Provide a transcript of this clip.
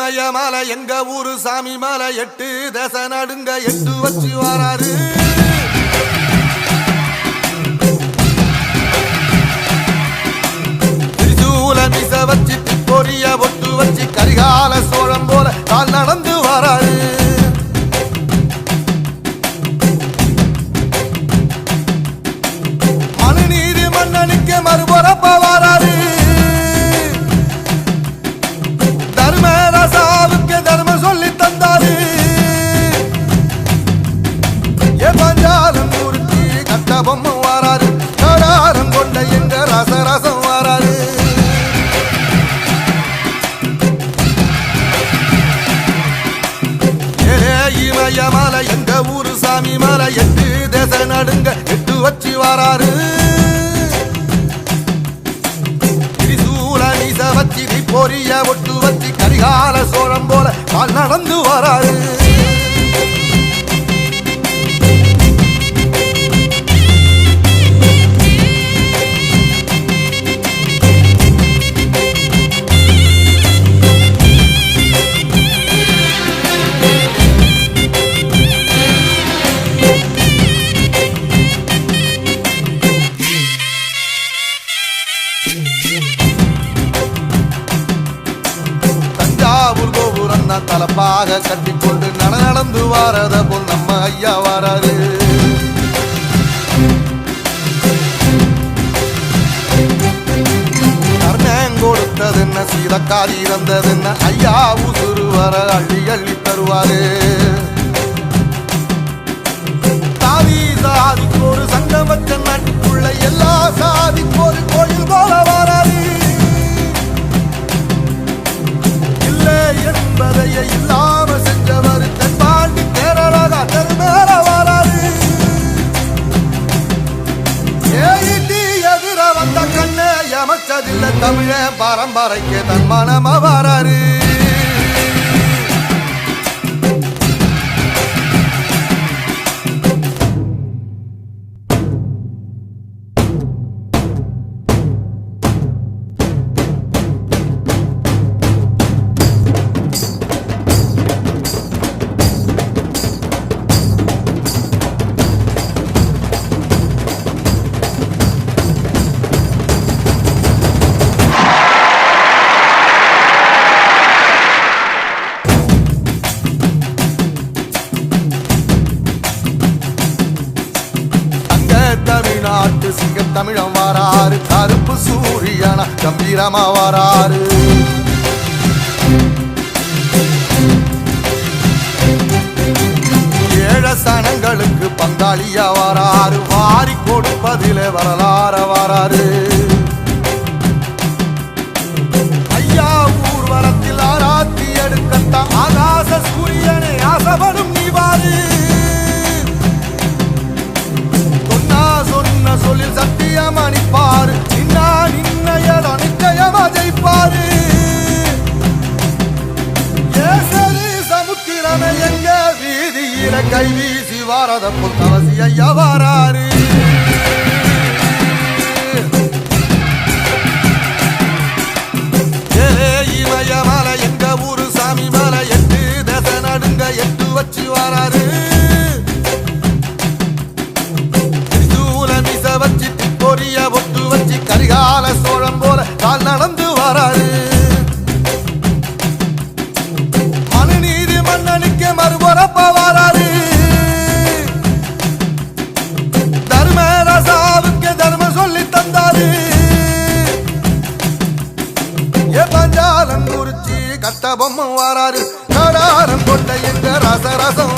இமயமலை எங்க ஊரு சாமி மலை 8 தேச நடுங்க 8 வச்சு வராரு. திரிசூல மிச வச்சு பொரிய ஒட்டு வச்சு கரிகால சோழம் போல கால் நடந்து வராரு. மனுநீதி மன்னனுக்கு மறுபுறப்ப வராரு. தர்மராசாவுக்கு தர்மம் சொல்லி தந்தாரு. பஞ்சாலம் குறிச்சி கட்டபொம்மை வராரு. கடாரம் கொண்ட எங்க ரசரசம் வராரு. இமயமலை எங்க ஊரு சாமி மலை 8 தேச நடுங்க 8 வச்சு வராரு. திரிசூல மீச வச்சு பொரிய ஒட்டு வச்சு கரிகால சோழம் போல கால் நடந்து வராரு. தஞ்சாவூர் கோபுரம் தான் தலப்பாக கட்டிக்கொண்டு நடந்து வாரத போல் நம்ம ஐயா வராரு. கர்ணன் கொடுத்தது என்ன சீதக்காதி இறந்தது என்ன ஐயா உசுறு வர அள்ளி அள்ளி தருவாரு. சாதி சாதிக்கு ஒரு சங்கம் வச்ச நாட்டுக்குள்ள எல்லா சாதிக்கு ஒரு கோயில் போல வராது. என்பதையே இல்லாம செஞ்சவர் தென்பாண்டி கேரளாக மேல வராது. எதிர வந்த கண்ணே அமைச்சதில்லை தமிழ பரம்பரைக்கு தன் மனம வராரு. தமிழ்நாட்டு சிங்க தமிழம் வராரு. கருப்பு சூரியனா கம்பீரமா வராரு. ஏழ சனங்களுக்கு பங்காளியா வராரு. வாரி கொடுப்பதிலே வரலாற வராரு. ஐயா ஊர்வலத்தில் ஆராத்தி எடுக்கத்த ஆகாச சூரியனை ஆசைப்படும் நீவாரு. சொன்ன சொல்லில் சத்தியம் அணிப்பாரு. நின்னையட நிச்சயமா ஜெயிப்பாரு. சமுத்திரமே எங்க வீதியில கை வீசி வாரத புத்தவசி ஐயா வராரு. இமயமலை எங்க ஊரு சாமி மலை 8 தேச நடுங்க 8 வச்சு வராரு. வச்சு பொரிய ஒட்டு வச்சு கரிகால சோழம் போல கால் நடந்து வராரு. மனுநீதி மன்னனுக்கு மறுபுறப்ப வராரு. தர்மராசாவுக்கு தர்மம் சொல்லி தந்தாரு. பஞ்சாலம் குறிச்சி கட்டபொம்மை வராரு. கடாரம் கொண்ட எங்க ரசரசம்